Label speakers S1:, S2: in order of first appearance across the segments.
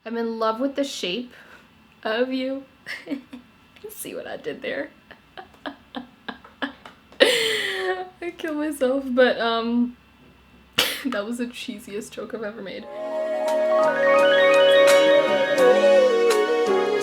S1: I'm in love with the shape of you. See what I did there? I killed myself, but that was the cheesiest joke I've ever made.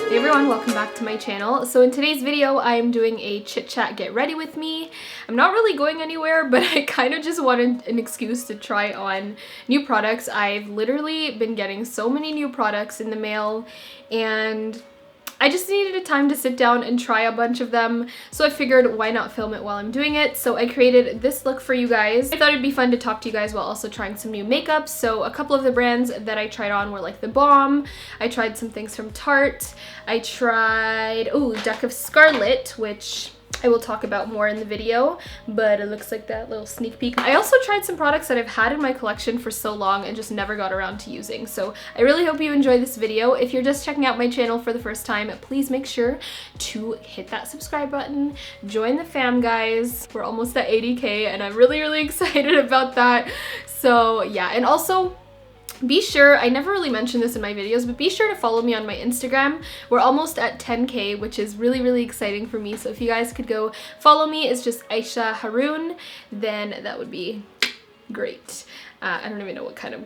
S1: Hey everyone, welcome back to my channel. So in today's video, I am doing a chit chat get ready with me. I'm not really going anywhere, but I kind of just wanted an excuse to try on new products. I've literally been getting so many new products in the mail, and I just needed a time to sit down and try a bunch of them, so I figured why not film it while I'm doing it. So I created this look for you guys. I thought it'd be fun to talk to you guys while also trying some new makeup. So a couple of the brands that I tried on were like The Balm. I tried some things from Tarte. I tried, Deck of Scarlet, which I will talk about more in the video, but it looks like that little sneak peek. I also tried some products that I've had in my collection for so long and just never got around to using. So I really hope you enjoy this video. If you're just checking out my channel for the first time, please make sure to hit that subscribe button. Join the fam, guys. We're almost at 80K and I'm really excited about that. So yeah, and also, be sure, I never really mentioned this in my videos, but be sure to follow me on my Instagram. We're almost at 10K, which is really exciting for me. So if you guys could go follow me, it's just Aysha Harun, then that would be great. I don't even know what kind of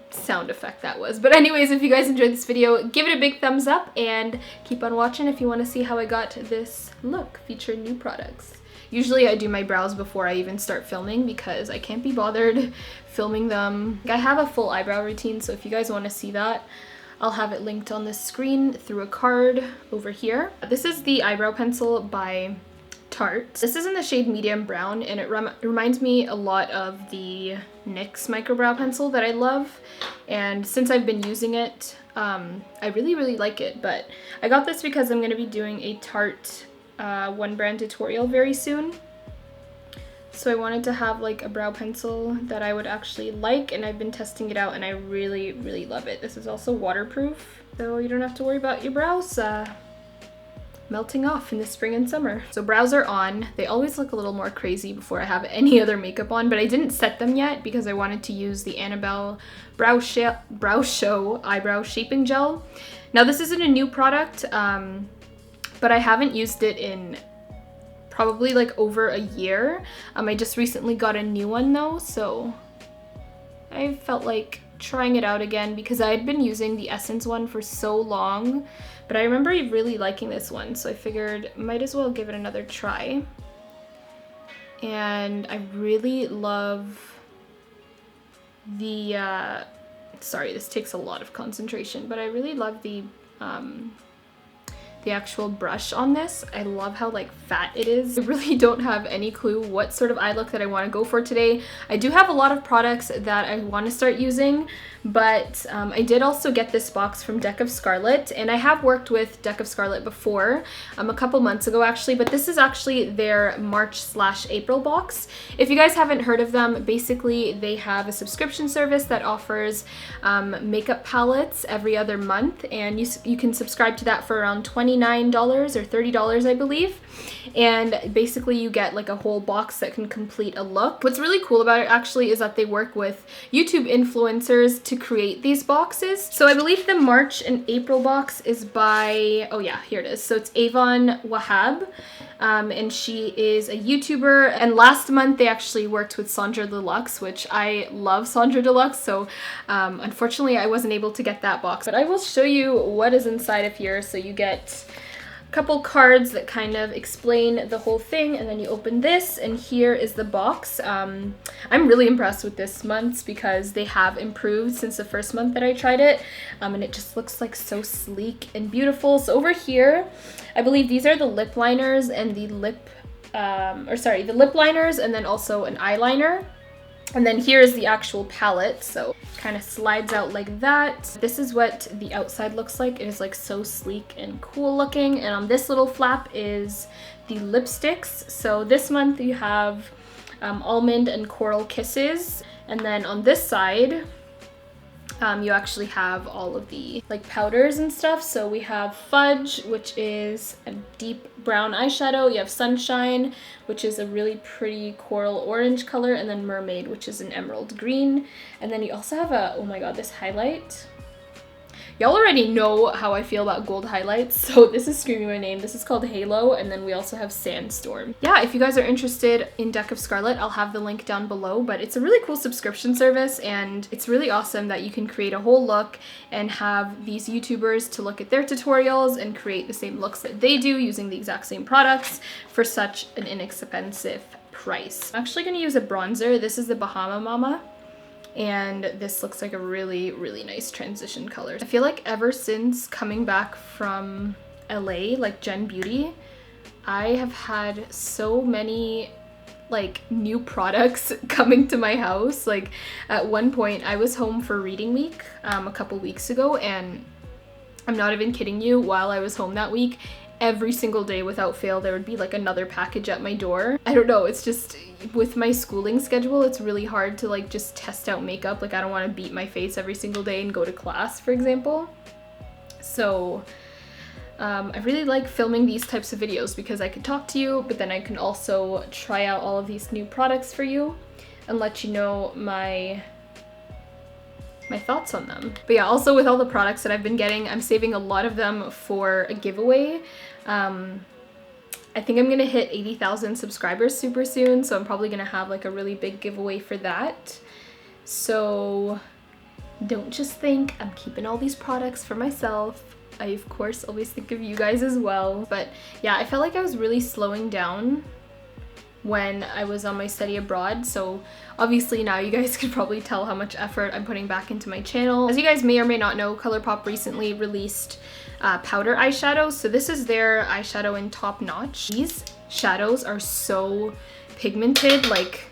S1: sound effect that was. But anyways, if you guys enjoyed this video, give it a big thumbs up and keep on watching if you want to see how I got this look featuring new products. Usually I do my brows before I even start filming because I can't be bothered filming them. I have a full eyebrow routine, so if you guys want to see that, I'll have it linked on the screen through a card over here. This is the eyebrow pencil by Tarte. This is in the shade medium brown, and it reminds me a lot of the NYX microbrow pencil that I love, and since I've been using it, I really like it. But I got this because I'm going to be doing a Tarte one brand tutorial very soon, so I wanted to have like a brow pencil that I would actually like, and I've been testing it out and I really love it. This is also waterproof, so you don't have to worry about your brows melting off in the spring and summer. So brows are on. They always look a little more crazy before I have any other makeup on, but I didn't set them yet because I wanted to use the Annabelle Brow Show Eyebrow Shaping Gel. Now this isn't a new product, but I haven't used it in probably like over a year. I just recently got a new one though, so I felt like trying it out again because I had been using the Essence one for so long, but I remember really liking this one, so I figured might as well give it another try. And I really love the, sorry, this takes a lot of concentration, but I really love the actual brush on this. I love how like fat it is. I really don't have any clue what sort of eye look that I want to go for today. I do have a lot of products that I want to start using, but I did also get this box from Deck of Scarlet, and I have worked with Deck of Scarlet before, a couple months ago actually, but this is actually their March/April box. If you guys haven't heard of them, basically they have a subscription service that offers makeup palettes every other month, and you can subscribe to that for around $29 or $30, I believe, and basically you get like a whole box that can complete a look. What's really cool about it actually is that they work with YouTube influencers to create these boxes. So I believe the March and April box is by, oh yeah, here it is. So it's Avon Wahab, and she is a YouTuber, and last month they actually worked with Sandra Deluxe, which I love Sandra Deluxe, so unfortunately I wasn't able to get that box, but I will show you what is inside of here. So you get couple cards that kind of explain the whole thing, and then you open this, and here is the box. I'm really impressed with this month's because they have improved since the first month that I tried it, and it just looks like so sleek and beautiful. So over here, I believe these are the lip liners and the lip liners, and then also an eyeliner. And then here is the actual palette, so kind of slides out like that. This is what the outside looks like. It is like so sleek and cool looking. And on this little flap is the lipsticks. So this month you have Almond and Coral Kisses. And then on this side, you actually have all of the like powders and stuff. So we have Fudge, which is a deep brown eyeshadow. You have Sunshine, which is a really pretty coral orange color, and then Mermaid, which is an emerald green. And then you also have a, oh my god, this highlight. Y'all already know how I feel about gold highlights, so this is screaming my name. This is called Halo, and then we also have Sandstorm. Yeah, if you guys are interested in Deck of Scarlet, I'll have the link down below, but it's a really cool subscription service, and it's really awesome that you can create a whole look and have these YouTubers to look at their tutorials and create the same looks that they do using the exact same products for such an inexpensive price. I'm actually going to use a bronzer. This is the Bahama Mama. And this looks like a really, really nice transition color. I feel like ever since coming back from LA, like Gen Beauty, I have had so many like new products coming to my house. Like at one point I was home for reading week a couple weeks ago, and I'm not even kidding you, while I was home that week, every single day without fail there would be like another package at my door. I don't know, it's just with my schooling schedule, it's really hard to like just test out makeup. Like I don't want to beat my face every single day and go to class, for example. So I really like filming these types of videos because I can talk to you, but then I can also try out all of these new products for you and let you know my thoughts on them. But yeah, also with all the products that I've been getting, I'm saving a lot of them for a giveaway. I think I'm gonna hit 80,000 subscribers super soon, so I'm probably gonna have like a really big giveaway for that. So don't just think I'm keeping all these products for myself. I of course always think of you guys as well. But yeah, I felt like I was really slowing down when I was on my study abroad, so obviously now you guys could probably tell how much effort I'm putting back into my channel. As you guys may or may not know, ColourPop recently released powder eyeshadows. So this is their eyeshadow in Top Notch. These shadows are so pigmented, like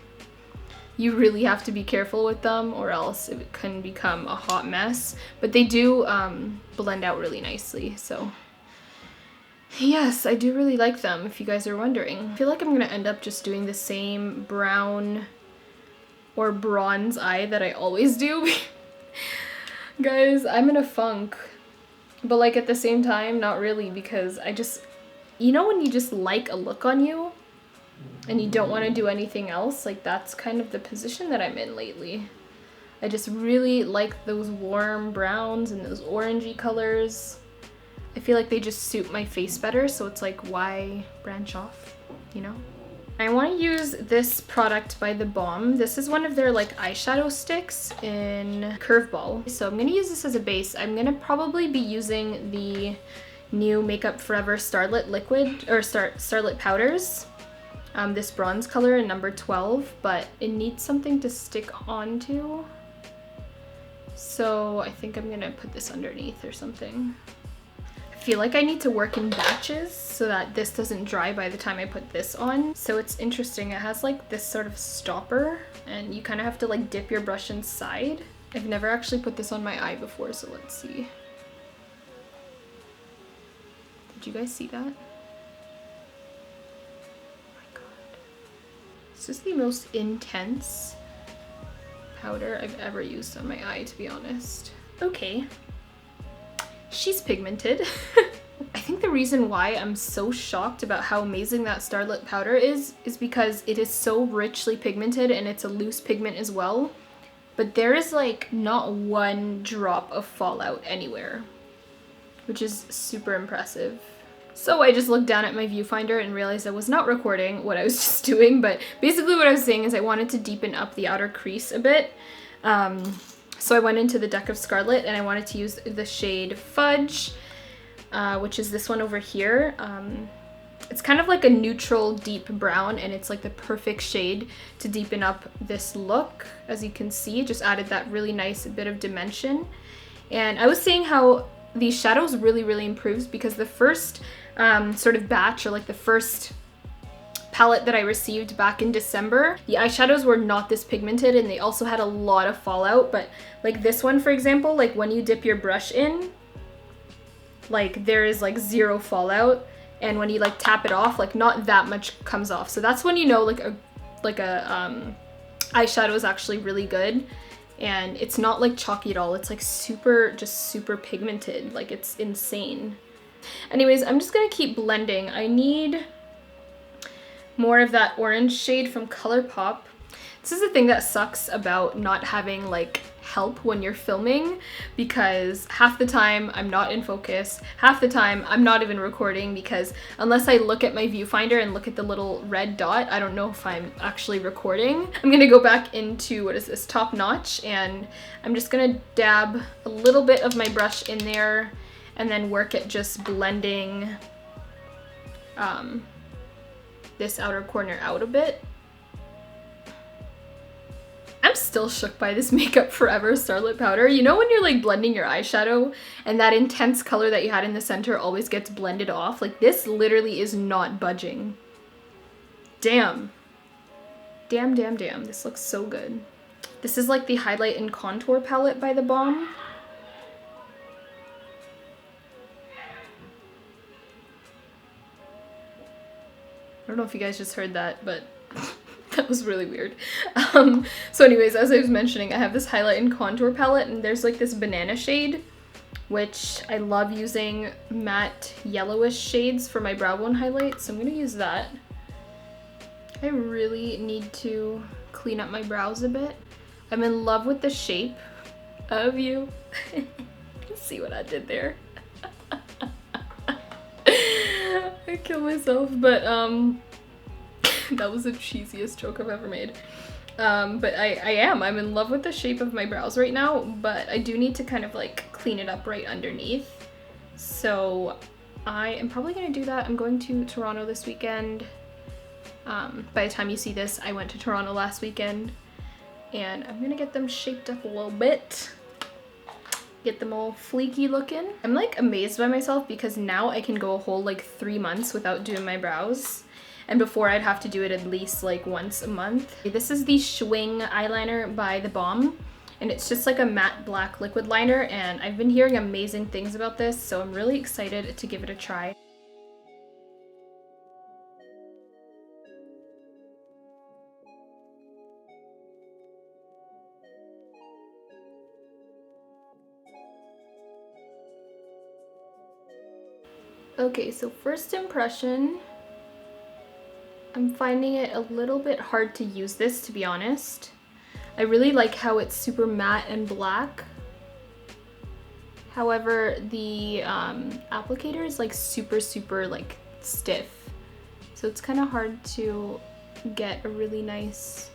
S1: you really have to be careful with them or else it can become a hot mess, but they do blend out really nicely. So yes, I do really like them, if you guys are wondering. I feel like I'm gonna end up just doing the same brown or bronze eye that I always do. Guys, I'm in a funk. But like at the same time, not really, because I just, you know when you just like a look on you and you don't want to do anything else? Like that's kind of the position that I'm in lately. I just really like those warm browns and those orangey colors. I feel like they just suit my face better, so it's like, why branch off, you know? I want to use this product by The Balm. This is one of their like eyeshadow sticks in Curveball. So I'm going to use this as a base. I'm going to probably be using the new Makeup Forever Starlit Liquid, or Starlit Powders. This bronze color in number 12, but it needs something to stick onto. So I think I'm going to put this underneath or something. I feel like I need to work in batches so that this doesn't dry by the time I put this on. So it's interesting, it has like this sort of stopper and you kind of have to like dip your brush inside. I've never actually put this on my eye before, so let's see. Did you guys see that? Oh my god. This is the most intense powder I've ever used on my eye, to be honest. Okay. She's pigmented. I think the reason why I'm so shocked about how amazing that Starlit powder is because it is so richly pigmented and it's a loose pigment as well. But there is like not one drop of fallout anywhere, which is super impressive. So I just looked down at my viewfinder and realized I was not recording what I was just doing, but basically what I was saying is I wanted to deepen up the outer crease a bit. So I went into the Deck of Scarlet and I wanted to use the shade Fudge, which is this one over here. It's kind of like a neutral deep brown and it's like the perfect shade to deepen up this look. As you can see, it just added that really nice bit of dimension. And I was saying how these shadows really improves because the first sort of batch, or like the first palette that I received back in December, the eyeshadows were not this pigmented and they also had a lot of fallout. But like this one, for example, like when you dip your brush in, like there is like zero fallout, and when you like tap it off, like not that much comes off. So that's when you know like a eyeshadow is actually really good. And it's not like chalky at all. It's like just super pigmented. Like it's insane. Anyways, I'm just gonna keep blending. I need more of that orange shade from ColourPop. This is the thing that sucks about not having like help when you're filming, because half the time I'm not in focus, half the time I'm not even recording, because unless I look at my viewfinder and look at the little red dot, I don't know if I'm actually recording. I'm gonna go back into, what is this, Top Notch, and I'm just gonna dab a little bit of my brush in there and then work at just blending this outer corner out a bit. I'm still shook by this Makeup Forever Starlit Powder. You know when you're like blending your eyeshadow and that intense color that you had in the center always gets blended off? Like, this literally is not budging. Damn. Damn, damn, damn. This looks so good. This is like the Highlight and Contour palette by The Balm. I don't know if you guys just heard that, but that was really weird. So anyways, as I was mentioning, I have this Highlight and Contour palette, and there's like this banana shade, which I love using matte yellowish shades for my brow bone highlight, so I'm gonna use that. I really need to clean up my brows a bit. I'm in love with the shape of you. See what I did there? I kill myself, but that was the cheesiest joke I've ever made. But I'm in love with the shape of my brows right now, but I do need to kind of like clean it up right underneath. So I am probably gonna do that. I'm going to Toronto this weekend. By the time you see this, I went to Toronto last weekend, and I'm gonna get them shaped up a little bit. Get them all fleeky looking. I'm like amazed by myself because now I can go a whole like 3 months without doing my brows. And before I'd have to do it at least like once a month. This is the Schwing eyeliner by The Balm, and it's just like a matte black liquid liner, and I've been hearing amazing things about this, so I'm really excited to give it a try. Okay, so first impression, I'm finding it a little bit hard to use this, to be honest. I really like how it's super matte and black. However, the applicator is like super like stiff. So it's kind of hard to get a really nice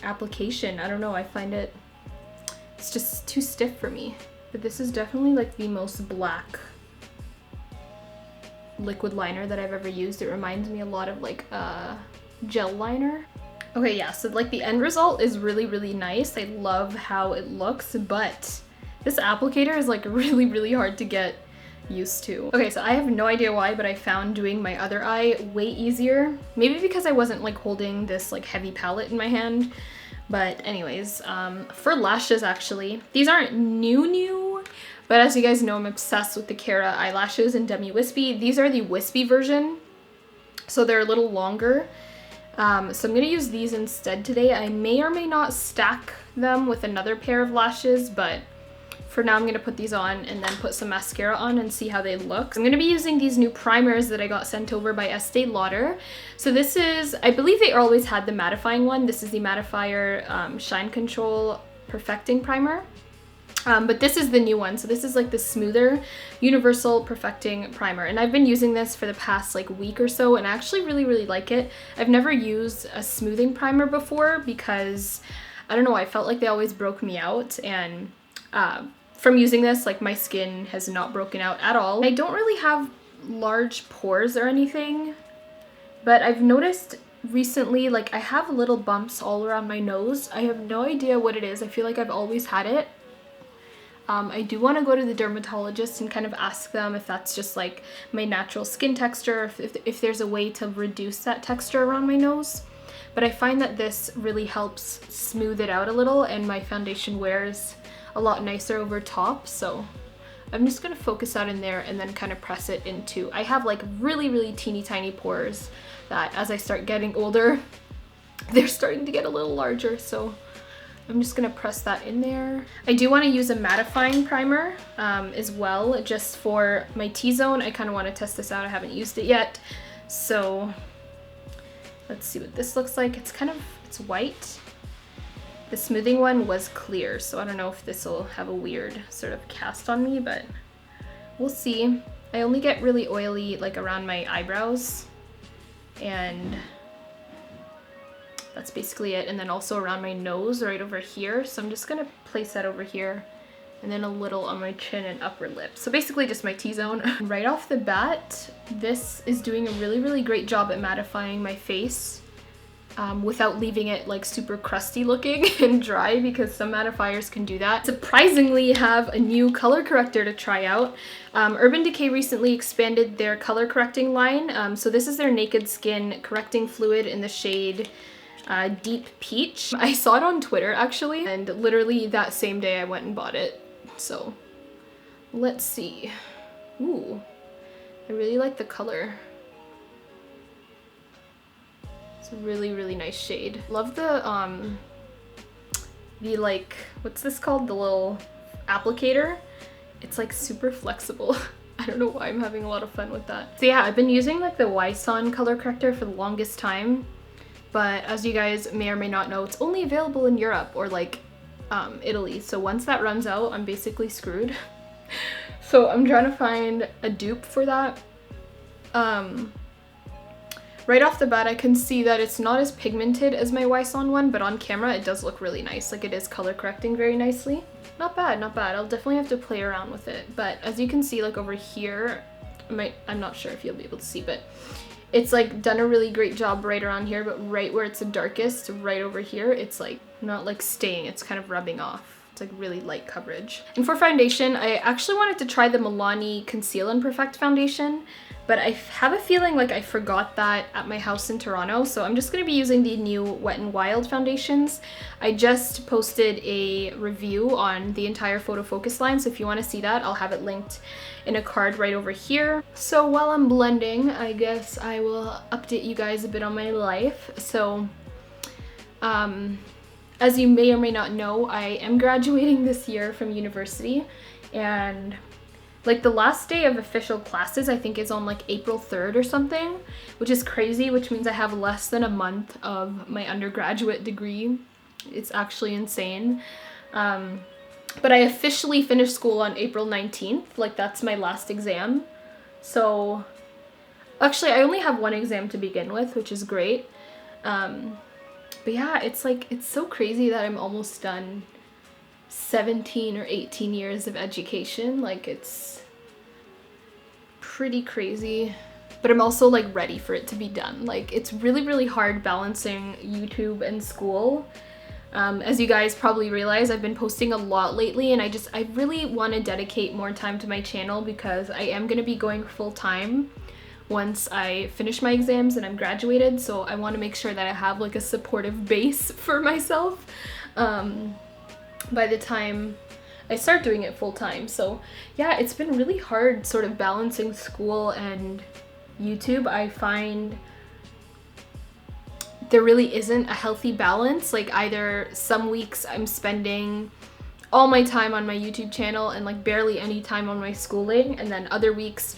S1: application. I don't know, I find it's just too stiff for me. But this is definitely like the most black liquid liner that I've ever used. It reminds me a lot of like a gel liner. Okay, yeah, so like the end result is really nice. I love how it looks, but this applicator is like really hard to get used to. Okay, so I have no idea why, but I found doing my other eye way easier. Maybe because I wasn't like holding this like heavy palette in my hand. But anyways, for lashes actually, these aren't new, but as you guys know, I'm obsessed with the Kara eyelashes in Demi Wispy. These are the wispy version, so they're a little longer. So I'm gonna use these instead today. I may or may not stack them with another pair of lashes, but for now I'm gonna put these on and then put some mascara on and see how they look. I'm gonna be using these new primers that I got sent over by Estee Lauder. So this is, I believe they always had the mattifying one. This is the Mattifier Shine Control Perfecting Primer. But this is the new one. So this is like the smoother universal perfecting primer, and I've been using this for the past like week or so, and I actually really like it. I've never used a smoothing primer before because I don't know, I felt like they always broke me out, and from using this, like my skin has not broken out at all. I don't really have large pores or anything, but I've noticed recently like I have little bumps all around my nose. I have no idea what it is. I feel like I've always had it. I do want to go to the dermatologist and kind of ask them if that's just like my natural skin texture, if there's a way to reduce that texture around my nose. But I find that this really helps smooth it out a little, and my foundation wears a lot nicer over top. So I'm just going to focus that in there and then kind of press it into, I have like really teeny tiny pores that as I start getting older, they're starting to get a little larger. So I'm just gonna press that in there. I do want to use a mattifying primer as well, just for my T-zone. I kind of want to test this out. I haven't used it yet. So let's see what this looks like. It's white. The smoothing one was clear, so I don't know if this will have a weird sort of cast on me, but we'll see. I only get really oily like around my eyebrows, and that's basically it. And then also around my nose right over here. So I'm just gonna place that over here, and then a little on my chin and upper lip. So basically just my T-zone. Right off the bat, this is doing a really, really great job at mattifying my face without leaving it like super crusty looking and dry, because some mattifiers can do that. Surprisingly, have a new color corrector to try out. Urban Decay recently expanded their color correcting line. So this is their Naked Skin correcting fluid in the shade Deep Peach. I saw it on Twitter actually, and literally that same day I went and bought it. So let's see. Ooh, I really like the color. It's a really, really nice shade. Love the like, what's this called? The little applicator. It's like super flexible. I don't know why I'm having a lot of fun with that. So yeah, I've been using like the Wyson color corrector for the longest time, but as you guys may or may not know, it's only available in Europe or like Italy. So once that runs out, I'm basically screwed. So I'm trying to find a dupe for that. Right off the bat, I can see that it's not as pigmented as my Wyson one, but on camera it does look really nice. Like, it is color correcting very nicely. Not bad, not bad. I'll definitely have to play around with it. But as you can see, like over here, I'm not sure if you'll be able to see, but it's like done a really great job right around here, but right where it's the darkest, right over here, it's like not like staying, it's kind of rubbing off. It's like really light coverage. And for foundation, I actually wanted to try the Milani Conceal and Perfect foundation, but I have a feeling like I forgot that at my house in Toronto, so I'm just going to be using the new Wet n Wild foundations. I just posted a review on the entire photo focus line, so if you want to see that, I'll have it linked in a card right over here. So while I'm blending, I guess I will update you guys a bit on my life. So as you may or may not know, I am graduating this year from university, and like the last day of official classes I think is on like April 3rd or something, which is crazy, which means I have less than a month of my undergraduate degree. It's actually insane. But I officially finished school on April 19th, like that's my last exam. So actually I only have one exam to begin with, which is great. But yeah, it's like, it's so crazy that I'm almost done 17 or 18 years of education. Like, it's pretty crazy, but I'm also like ready for it to be done. Like, it's really, really hard balancing YouTube and school. As you guys probably realize, I've been posting a lot lately, and I really want to dedicate more time to my channel because I am going to be going full-time once I finish my exams and I'm graduated, so I want to make sure that I have like a supportive base for myself by the time I start doing it full-time. So yeah, it's been really hard sort of balancing school and YouTube. I find there really isn't a healthy balance. Like, either some weeks I'm spending all my time on my YouTube channel and like barely any time on my schooling, and then other weeks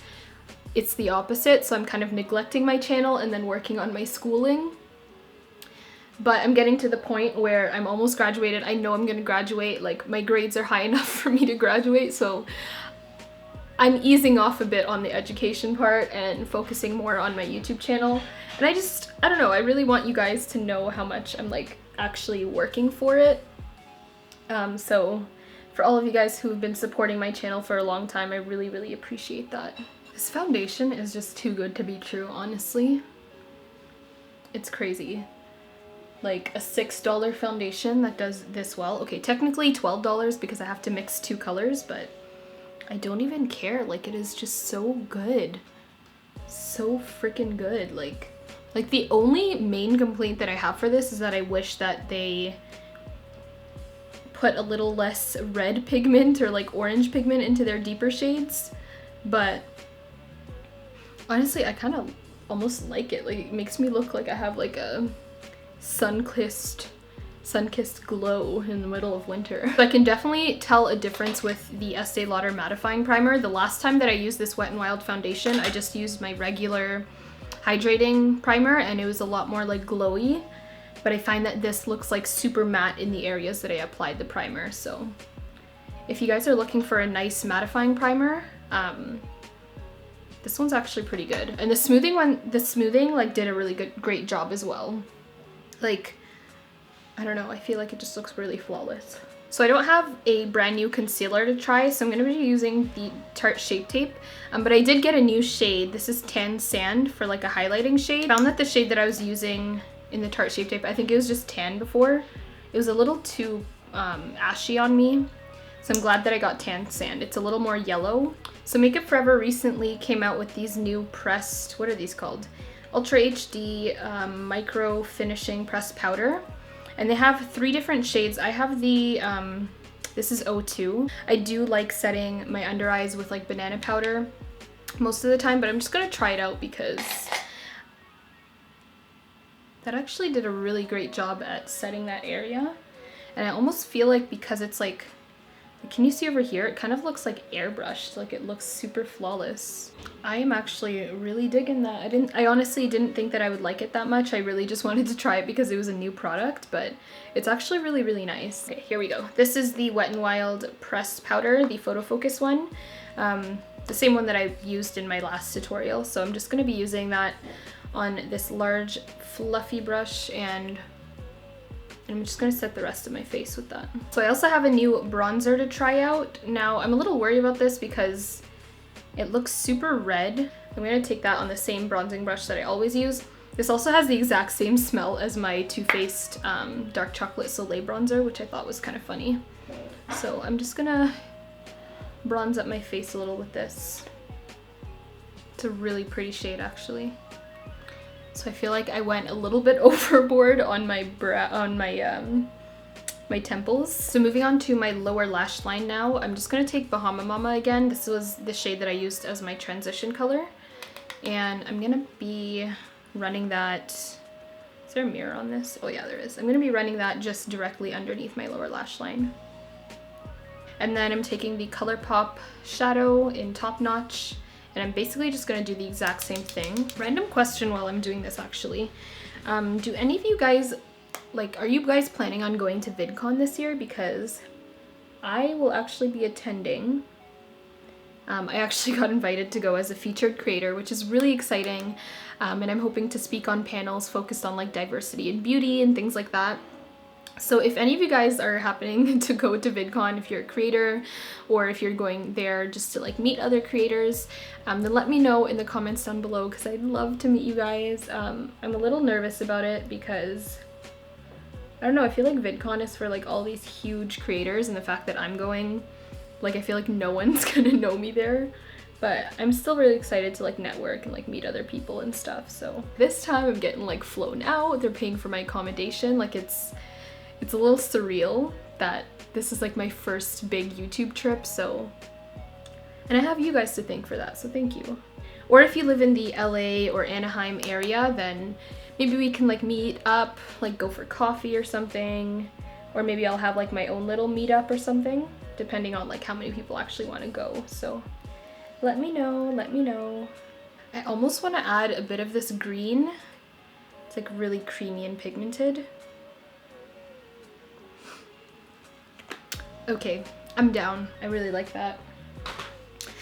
S1: it's the opposite, so I'm kind of neglecting my channel and then working on my schooling. But I'm getting to the point where I'm almost graduated. I know I'm gonna graduate, like my grades are high enough for me to graduate, so I'm easing off a bit on the education part and focusing more on my YouTube channel. And I don't know, I really want you guys to know how much I'm like actually working for it. So for all of you guys who've been supporting my channel for a long time, I really, really appreciate that. This foundation is just too good to be true, honestly. It's crazy. Like a $6 foundation that does this well. Okay, technically $12 because I have to mix two colors, but I don't even care. Like, it is just so good. So freaking good. Like the only main complaint that I have for this is that I wish that they put a little less red pigment or like orange pigment into their deeper shades, but honestly I kind of almost like it. Like, it makes me look like I have like a sun-kissed glow in the middle of winter. So I can definitely tell a difference with the Estee Lauder mattifying primer. The last time that I used this Wet n Wild foundation, I just used my regular hydrating primer and it was a lot more like glowy. but I find that this looks like super matte in the areas that I applied the primer. So if you guys are looking for a nice mattifying primer, this one's actually pretty good. And the smoothing like did a really great job as well. Like, I don't know, I feel like it just looks really flawless. So I don't have a brand new concealer to try, so I'm gonna be using the Tarte Shape Tape. But I did get a new shade. This is Tan Sand for like a highlighting shade. I found that the shade that I was using in the Tarte Shape Tape, I think it was just tan before. It was a little too ashy on me. So I'm glad that I got Tan Sand. It's a little more yellow. So Makeup Forever recently came out with these new pressed, what are these called? Ultra HD Micro Finishing Pressed Powder. And they have 3 different shades. I have the, this is 02. I do like setting my under eyes with like banana powder most of the time, but I'm just gonna try it out because that actually did a really great job at setting that area. And I almost feel like because it's like, can you see over here? It kind of looks like airbrushed, like it looks super flawless. I am actually really digging that. I honestly didn't think that I would like it that much. I really just wanted to try it because it was a new product, but it's actually really, really nice. Okay, here we go. This is the Wet n Wild pressed powder, the photo focus one. The same one that I used in my last tutorial. So I'm just gonna be using that on this large fluffy brush, and I'm just gonna set the rest of my face with that. So I also have a new bronzer to try out. Now I'm a little worried about this because it looks super red. I'm gonna take that on the same bronzing brush that I always use. This also has the exact same smell as my Too Faced Dark Chocolate Soleil bronzer, which I thought was kind of funny. So I'm just gonna bronze up my face a little with this. It's a really pretty shade actually. So I feel like I went a little bit overboard on my my temples. So moving on to my lower lash line now, I'm just gonna take Bahama Mama again. This was the shade that I used as my transition color. And I'm gonna be running that, is there a mirror on this? Oh yeah, there is. I'm gonna be running that just directly underneath my lower lash line. And then I'm taking the ColourPop shadow in Top Notch, and I'm basically just gonna do the exact same thing. Random question while I'm doing this actually. Do any of you guys, like, are you guys planning on going to VidCon this year? Because I will actually be attending. I actually got invited to go as a featured creator, which is really exciting. And I'm hoping to speak on panels focused on like diversity and beauty and things like that. So if any of you guys are happening to go to VidCon, if you're a creator or if you're going there just to like meet other creators, then let me know in the comments down below because I'd love to meet you guys. I'm a little nervous about it because I don't know, I feel like VidCon is for like all these huge creators, and the fact that I'm going, like I feel like no one's gonna know me there. But I'm still really excited to like network and like meet other people and stuff. So this time I'm getting like flown out, they're paying for my accommodation. Like it's a little surreal that this is like my first big YouTube trip, so, and I have you guys to thank for that, so thank you. Or if you live in the LA or Anaheim area, then maybe we can like meet up, like go for coffee or something, or maybe I'll have like my own little meetup or something, depending on like how many people actually want to go. So let me know, let me know. I almost want to add a bit of this green. It's like really creamy and pigmented. Okay, I'm down. I really like that.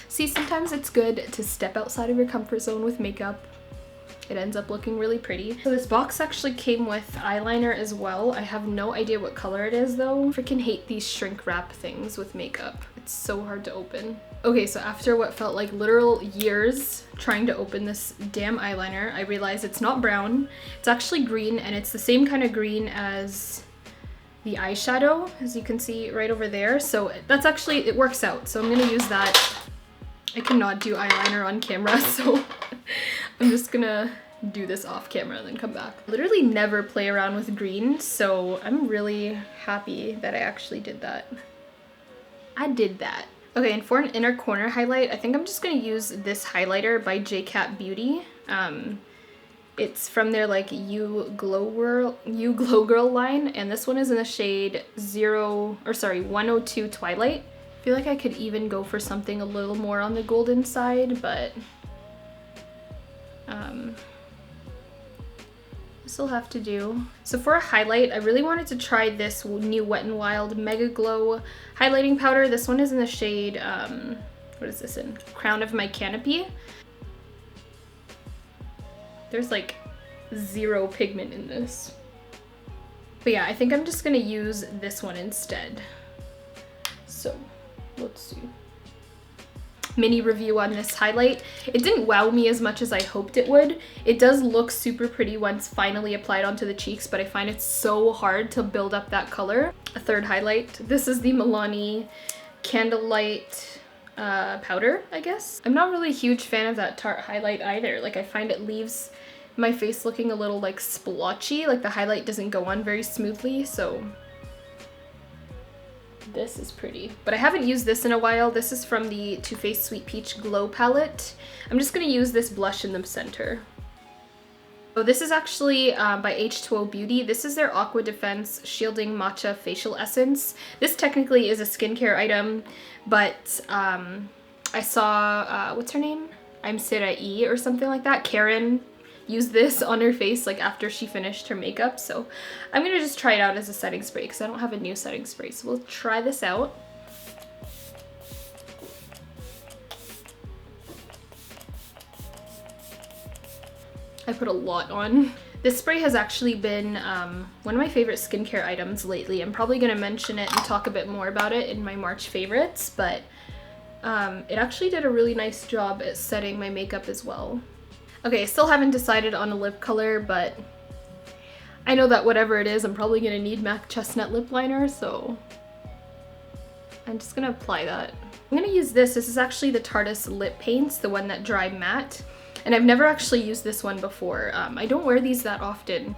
S1: See, sometimes it's good to step outside of your comfort zone with makeup. It ends up looking really pretty. So this box actually came with eyeliner as well. I have no idea what color it is though. I freaking hate these shrink wrap things with makeup. It's so hard to open. Okay, so after what felt like literal years trying to open this damn eyeliner, I realized it's not brown. It's actually green, and it's the same kind of green as the eyeshadow, as you can see right over there. So that's actually, it works out. So I'm gonna use that. I cannot do eyeliner on camera, so I'm just gonna do this off camera and then come back. I literally never play around with green, so I'm really happy that I actually did that. I did that. Okay, and for an inner corner highlight, I think I'm just gonna use this highlighter by JCat Beauty. It's from their like You Glow Girl line, and this one is in the shade 102 Twilight. I feel like I could even go for something a little more on the golden side, but still have to do. So for a highlight, I really wanted to try this new Wet n Wild Mega Glow highlighting powder. This one is in the shade, what is this in? Crown of My Canopy. There's like 0 pigment in this. But yeah, I think I'm just gonna use this one instead. So let's see. Mini review on this highlight. It didn't wow me as much as I hoped it would. It does look super pretty once finally applied onto the cheeks, but I find it so hard to build up that color. A third highlight. This is the Milani Candlelight powder, I guess. I'm not really a huge fan of that Tarte highlight either. Like, I find it leaves my face looking a little like splotchy, like the highlight doesn't go on very smoothly, so this is pretty. But I haven't used this in a while. This is from the Too Faced Sweet Peach Glow Palette. I'm just gonna use this blush in the center. So this is actually by H2O Beauty. This is their Aqua Defense Shielding Matcha Facial Essence. This technically is a skincare item, but I saw, what's her name? I'm Sera E or something like that. Karen used this on her face like after she finished her makeup, so I'm gonna just try it out as a setting spray because I don't have a new setting spray, so we'll try this out. I put a lot on. This spray has actually been one of my favorite skincare items lately. I'm probably gonna mention it and talk a bit more about it in my March favorites, but it actually did a really nice job at setting my makeup as well. Okay, I still haven't decided on a lip color, but I know that whatever it is, I'm probably gonna need MAC Chestnut lip liner, so I'm just gonna apply that. I'm gonna use this. This is actually the Tarte's Lip Paints, the one that dry matte, and I've never actually used this one before. I don't wear these that often.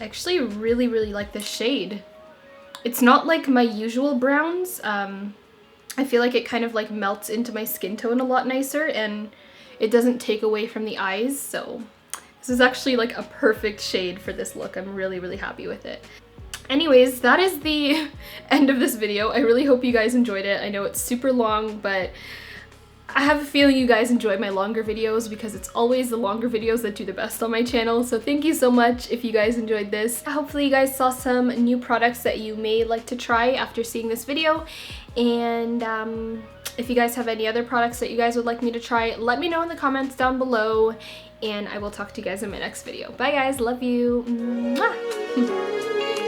S1: I actually really like this shade. It's not like my usual browns. I feel like it kind of like melts into my skin tone a lot nicer, and it doesn't take away from the eyes, so this is actually like a perfect shade for this look. I'm really happy with it. Anyways, that is the end of this video. I really hope you guys enjoyed it. I know it's super long, but I have a feeling you guys enjoy my longer videos because it's always the longer videos that do the best on my channel. So thank you so much if you guys enjoyed this. Hopefully you guys saw some new products that you may like to try after seeing this video. And if you guys have any other products that you guys would like me to try, let me know in the comments down below. And I will talk to you guys in my next video. Bye guys, love you. Mwah!